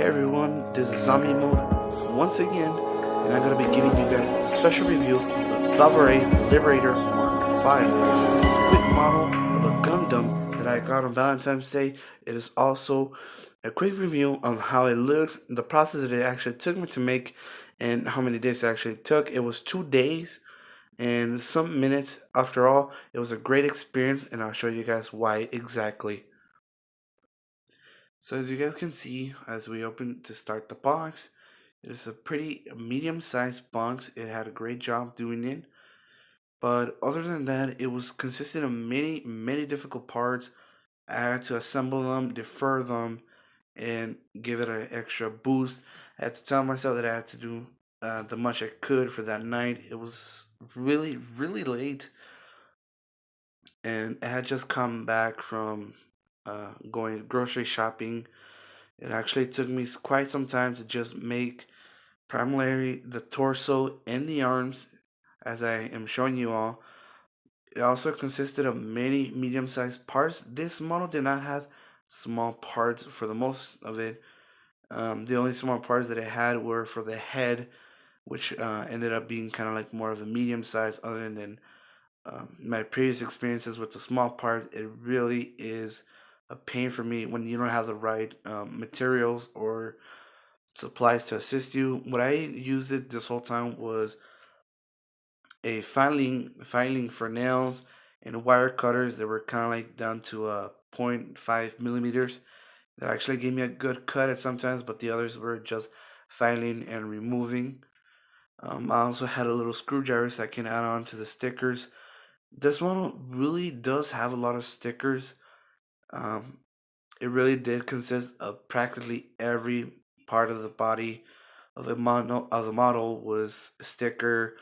Hey everyone, this is Zombie Mode once again, and I'm going to be giving you guys a special review of the Valvrave Liberator Mark V. This is a quick model of a Gundam that I got on Valentine's Day. It is also a quick review on how it looks, the process that it actually took me to make, and how many days it actually took. It was 2 days and some minutes. After all, it was a great experience, and I'll show you guys why exactly. So as you guys can see, as we open to start the box, it is a pretty medium-sized box. It had a great job doing it. But other than that, it was consisting of many difficult parts. I had to assemble them, defer them, and give it an extra boost. I had to tell myself that I had to do the much I could for that night. It was really late, and I had just come back from going grocery shopping. It actually took me quite some time to just make primarily the torso and the arms, as I am showing you all. It also consisted of many medium-sized parts. This model did not have small parts for the most of it. The only small parts that it had were for the head, which ended up being kind of like more of a medium size. Other than my previous experiences with the small parts, it really is a pain for me when you don't have the right materials or supplies to assist you. What I used it this whole time was a filing for nails and wire cutters that were kind of like down to 0.5 millimeters. That actually gave me a good cut at sometimes, but the others were just filing and removing. I also had a little screwdriver so I can add on to the stickers. This model really does have a lot of stickers. Um, it really did consist of practically every part of the body of the model was a sticker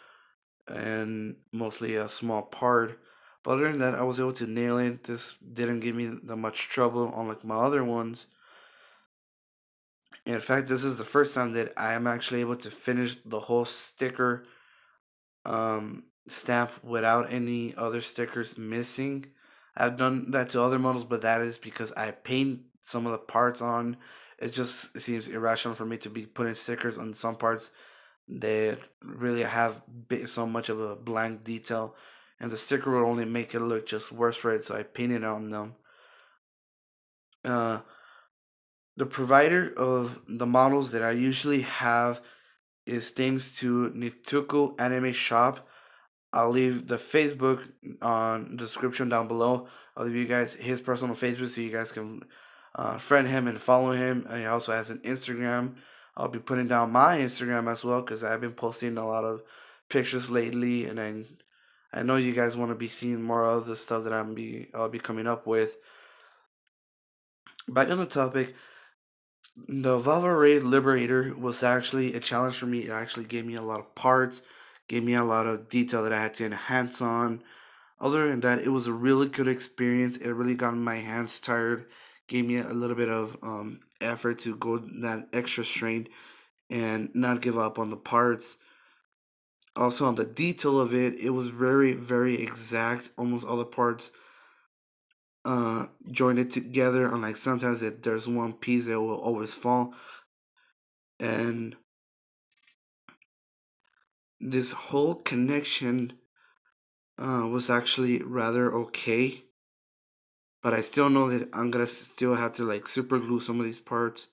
and mostly a small part. But other than that, I was able to nail it. This didn't give me that much trouble, unlike my other ones. In fact, this is the first time that I am actually able to finish the whole sticker stamp without any other stickers missing. I've done that to other models, but that is because I paint some of the parts on. It seems irrational for me to be putting stickers on some parts that really have so much of a blank detail, and the sticker will only make it look just worse for it. So I painted on them. Uh, the provider of the models that I usually have is thanks to nittukuanimeshop. I'll leave the Facebook on the description down below. I'll leave you guys his personal Facebook so you guys can friend him and follow him. And he also has an Instagram. I'll be putting down my Instagram as well because I've been posting a lot of pictures lately, and I know you guys want to be seeing more of the stuff that I'll be coming up with. Back on the topic, the Valvrave Liberator was actually a challenge for me. It actually gave me a lot of parts, gave me a lot of detail that I had to enhance on. Other than that, it was a really good experience. It really got my hands tired, gave me a little bit of effort to go that extra strain and not give up on the parts. Also, on the detail of it, it was very exact. Almost all the parts joined it together. Unlike sometimes there's one piece that will always fall, and this whole connection was actually rather okay. But I still know that I'm gonna still have to like super glue some of these parts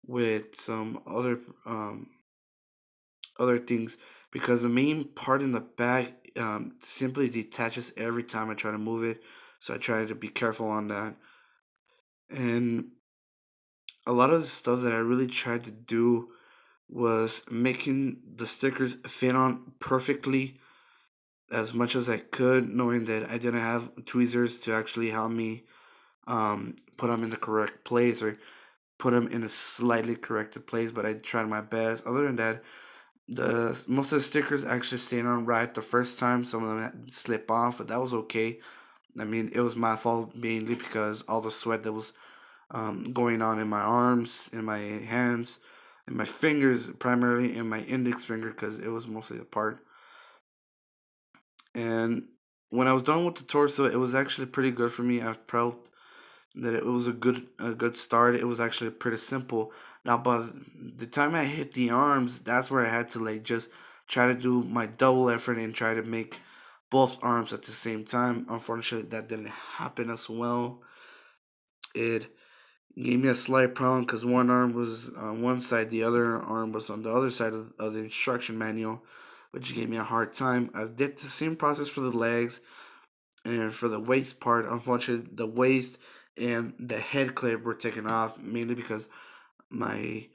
with some other things, because the main part in the back simply detaches every time I try to move it. So I try to be careful on that. And a lot of the stuff that I really tried to do was making the stickers fit on perfectly as much as I could, knowing that I didn't have tweezers to actually help me put them in the correct place or put them in a slightly corrected place. But I tried my best. Other than that, the most of the stickers actually stayed on right the first time. Some of them had slip off, but that was okay. I mean, it was my fault mainly because all the sweat that was going on in my arms, in my hands, in my fingers, primarily in my index finger, because it was mostly the part. And when I was done with the torso, it was actually pretty good for me. I felt that it was a good start. It was actually pretty simple. Now, by the time I hit the arms, that's where I had to like just try to do my double effort and try to make both arms at the same time. Unfortunately, that didn't happen as well. It gave me a slight problem because one arm was on one side, the other arm was on the other side of the instruction manual, which gave me a hard time. I did the same process for the legs and for the waist part. Unfortunately, the waist and the head clip were taken off mainly because my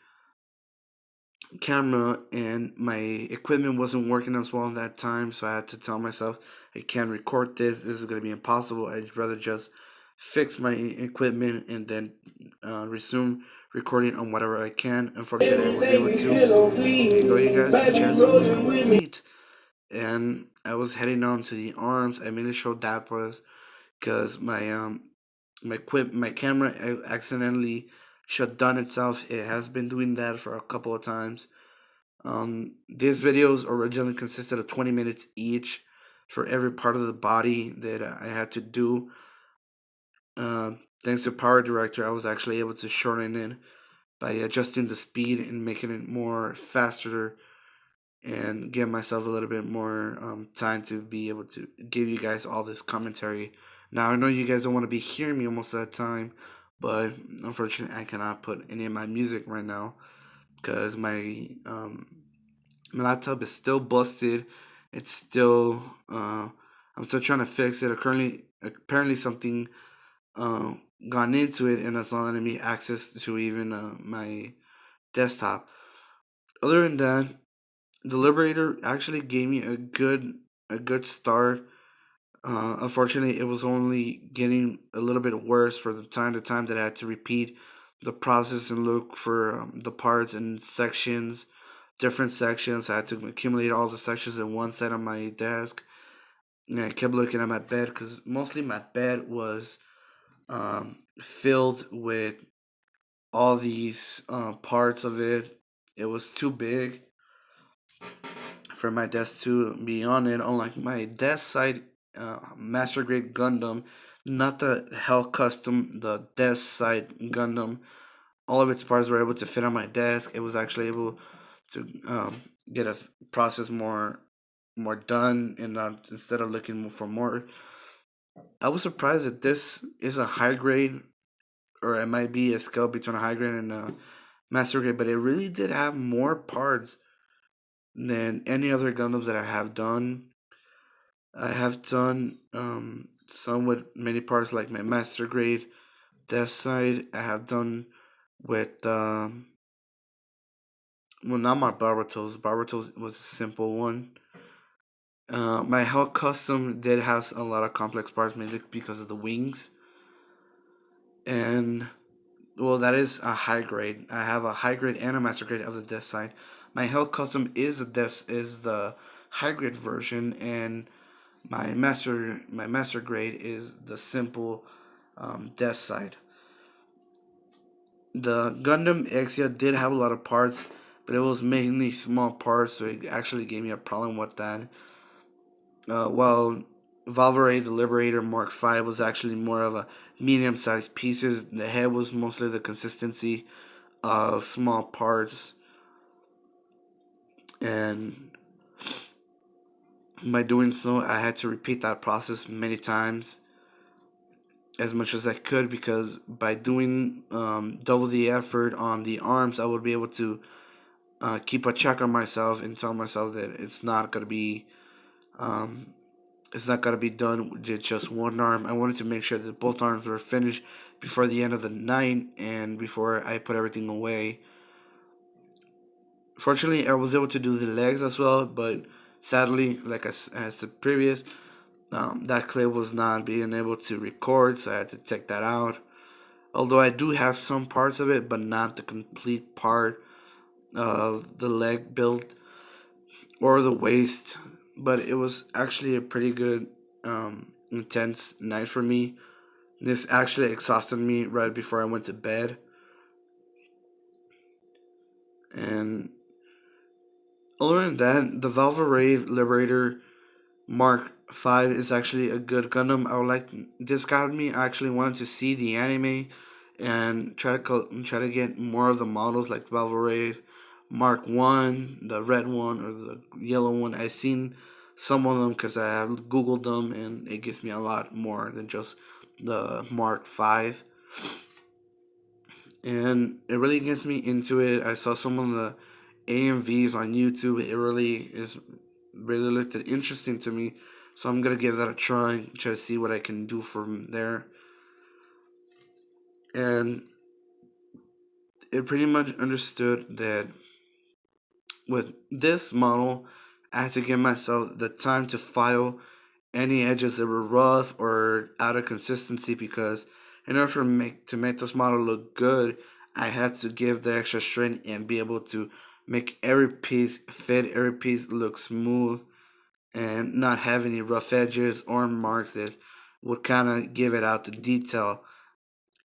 camera and my equipment wasn't working as well at that time. So I had to tell myself, I can't record this. This is going to be impossible. I'd rather just fix my equipment and then resume recording on whatever I can. Unfortunately, I was able to, even though you guys, the chance was complete. And I was heading on to the arms. I mainly showed that was because my camera accidentally shut down itself. It has been doing that for a couple of times. These videos originally consisted of 20 minutes each for every part of the body that I had to do. Uh, Thanks to Power Director, I was actually able to shorten it by adjusting the speed and making it more faster and give myself a little bit more time to be able to give you guys all this commentary. Now, I know you guys don't want to be hearing me most of the time, but unfortunately, I cannot put any of my music right now because my laptop is still busted. It's still I'm still trying to fix it. Apparently something uh, gone into it, and it's not letting me access to even my desktop. Other than that, the Liberator actually gave me a good start. Unfortunately, it was only getting a little bit worse for the time to time that I had to repeat the process and look for the parts and sections, different sections. I had to accumulate all the sections in one set on my desk. And I kept looking at my bed because mostly my bed was filled with all these parts of it. It was too big for my desk to be on it. Unlike my desk side master grade Gundam, not the Hell Custom, the desk side Gundam. All of its parts were able to fit on my desk. It was actually able to get a process more done, and not instead of looking for more. I was surprised that this is a high grade, or it might be a scale between a high grade and a master grade, but it really did have more parts than any other Gundams that I have done. I have done some with many parts like my master grade death side. I have done with well, not my Barbatos. Barbatos was a simple one. My Hell Custom did have a lot of complex parts, mainly because of the wings, and well, that is a high grade. I have a high grade and a master grade of the death side. My Hell Custom is the high grade version, and my master grade is the simple death side. The Gundam Exia did have a lot of parts, but it was mainly small parts, so it actually gave me a problem with that. While Valvrave the Liberator Mark V was actually more of a medium-sized pieces, the head was mostly the consistency of small parts, and by doing so, I had to repeat that process many times as much as I could because by doing double the effort on the arms, I would be able to keep a check on myself and tell myself that um, it's not gonna be done with just one arm. I wanted to make sure that both arms were finished before the end of the night and before I put everything away. Fortunately, I was able to do the legs as well, but sadly, like I said previous, that clip was not being able to record, so I had to take that out. Although I do have some parts of it, but not the complete part of the leg build or the waist. But it was actually a pretty good, intense night for me. This actually exhausted me right before I went to bed. And other than that, the Valvrave Liberator Mark 5 is actually a good Gundam. I would like this got me. I actually wanted to see the anime and try to get more of the models like Valvrave, Mark One, the red one or the yellow one. I've seen some of them because I have googled them, and it gives me a lot more than just the Mark Five, and it really gets me into it. I saw some of the AMVs on YouTube. It really looked interesting to me, so I'm gonna give that a try. Try to see what I can do from there, and it pretty much understood that with this model, I had to give myself the time to file any edges that were rough or out of consistency, because in order for to make this model look good, I had to give the extra strength and be able to make every piece fit, every piece look smooth, and not have any rough edges or marks that would kind of give it out the detail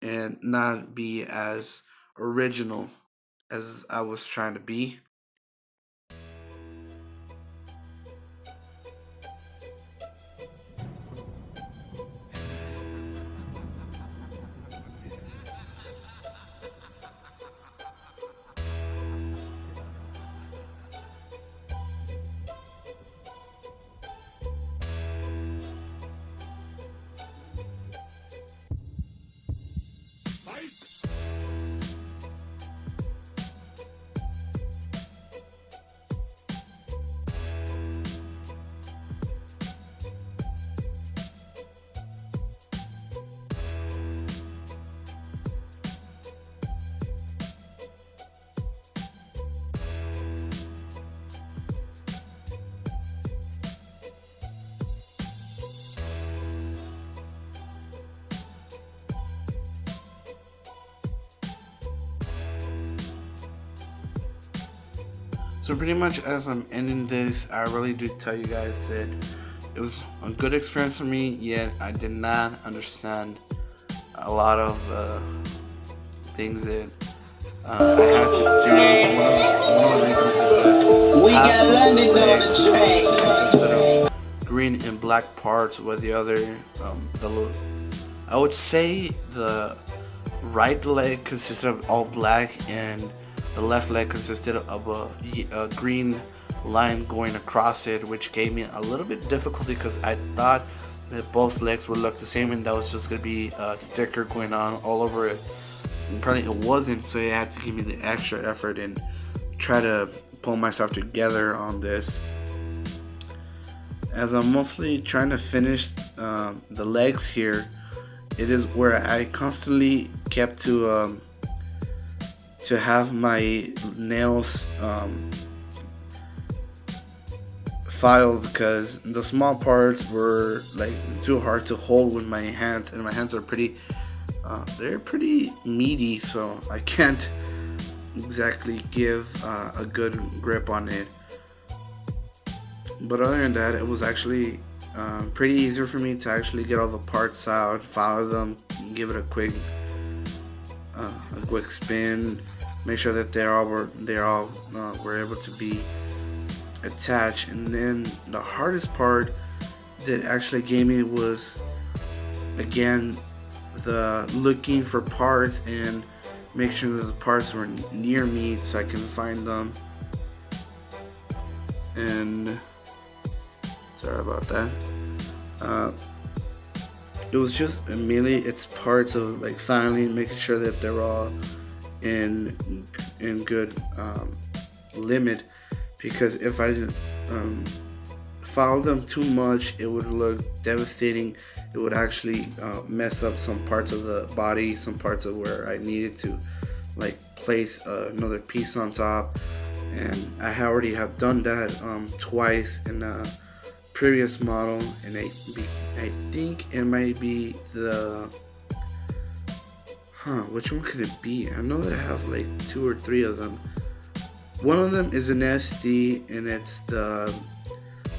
and not be as original as I was trying to be. So pretty much as I'm ending this, I really do tell you guys that it was a good experience for me, yet I did not understand a lot of things that I had to do. One of the reasons is that we got London on the track instead of green and black parts, with the other I would say the right leg consisted of all black, and the left leg consisted of a green line going across it, which gave me a little bit difficulty because I thought that both legs would look the same and that was just going to be a sticker going on all over it. And probably it wasn't, so I had to give me the extra effort and try to pull myself together on this. As I'm mostly trying to finish the legs here, it is where I constantly kept to have my nails filed, because the small parts were like too hard to hold with my hands, and my hands are they're pretty meaty, so I can't exactly give a good grip on it. But other than that, it was actually pretty easier for me to actually get all the parts out, file them, give it a quick spin, make sure that they all were able to be attached. And then the hardest part that actually gave me was, again, the looking for parts and make sure that the parts were near me so I can find them. And sorry about that. It was just mainly its parts of like finally making sure that they're all in good limit, because if I fouled them too much, it would look devastating. It would actually mess up some parts of the body, some parts of where I needed to like place another piece on top, and I already have done that twice in a previous model, and I think it might be the which one could it be? I know that I have like 2 or 3 of them. One of them is an SD, and it's the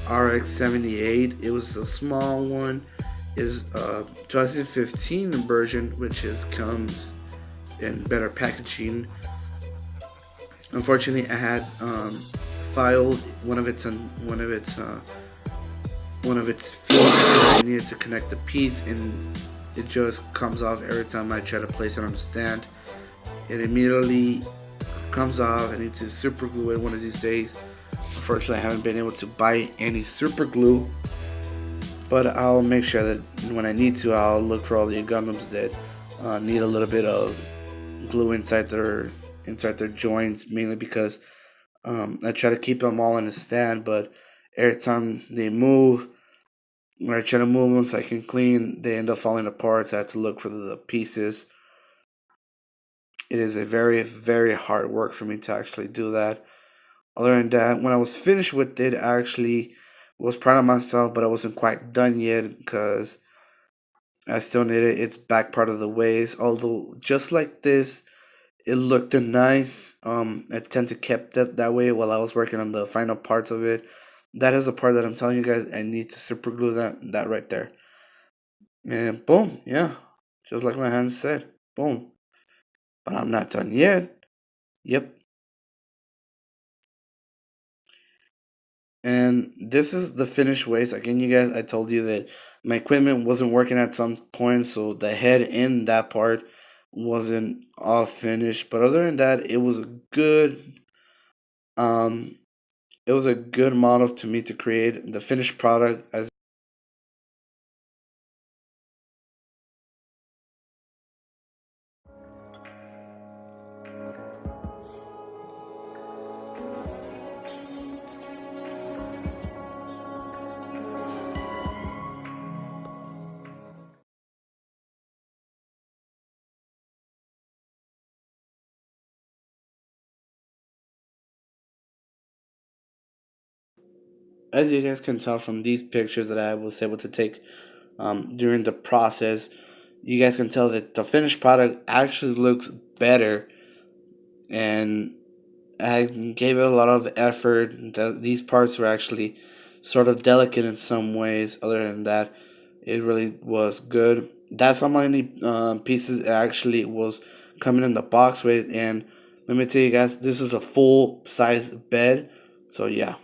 RX-78. It was a small one. It is a 2015 version, which comes in better packaging. Unfortunately, I had filed one of its one of its feet. I needed to connect the piece, and it just comes off every time I try to place it on the stand. It immediately comes off. I need to super glue it one of these days. Unfortunately, I haven't been able to buy any super glue, but I'll make sure that when I need to, I'll look for all the Gundams that need a little bit of glue inside their joints, mainly because I try to keep them all in a stand, but every time they move, when I try to move them so I can clean, they end up falling apart. So I have to look for the pieces. It is a very, very hard work for me to actually do that. Other than that, when I was finished with it, I actually was proud of myself, but I wasn't quite done yet because I still needed its back part of the waist. Although, just like this, it looked nice. I tend to keep that way while I was working on the final parts of it. That is the part that I'm telling you guys I need to super glue that right there. And boom, yeah, just like my hand said, boom. But I'm not done yet. Yep. And this is the finished waist. Again, you guys, I told you that my equipment wasn't working at some point, so the head in that part wasn't all finished. But other than that, um it was a good model to me to create. The finished product, as you guys can tell from these pictures that I was able to take during the process. You guys can tell that the finished product actually looks better, and I gave it a lot of effort. These parts were actually sort of delicate in some ways. Other than that, it really was good. That's how many pieces it actually was coming in the box with. And let me tell you guys, this is a full size bed. So yeah.